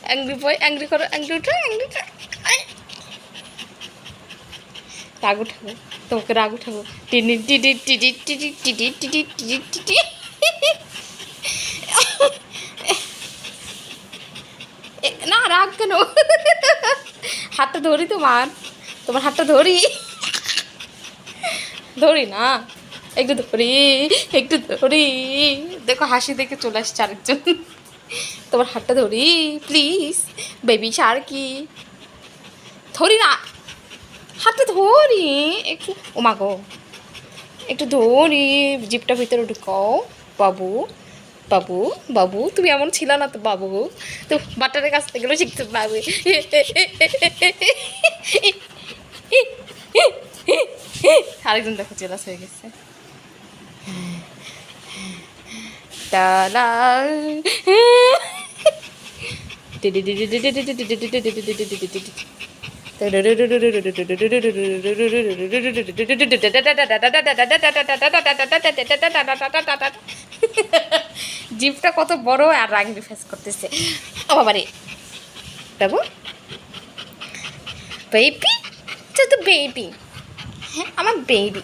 Angry boy, angry করো, angry উঠো, angry উঠো। রাগ উঠাবো, তোমাকে রাগ উঠাবো। টিনি টিটি টিটি টিটি টিটি টিটি টিটি টিটি। না রাগ কেন? হাতটা ধরি তোমার হাতটা ধরি, ধরি না, একটু ধরি, একটু ধরি। দেখো হাসি দেখে চলে আসছে আরেকজন। তোমার হাতটা ধরি প্লিজ, বেবি শার্কি। ধরি না, হাতটা ধরি একটু। ও মা গো, একটু ধরি, জিপটা ভিতরে ঢুকাও। বাবু বাবু বাবু, তুমি এমন ছিল না তো বাবু, তো বাটারের কাছ থেকে গেলেও শিখতে পারবে। আরেকজন দেখো জেলাস হয়ে গেছে। টালা জিপটা কত বড় আর রাগবি ফেস করতেছে। ও বাবারে, বাবু বেবি, তো বেবি, হ্যাঁ আমার বেবি।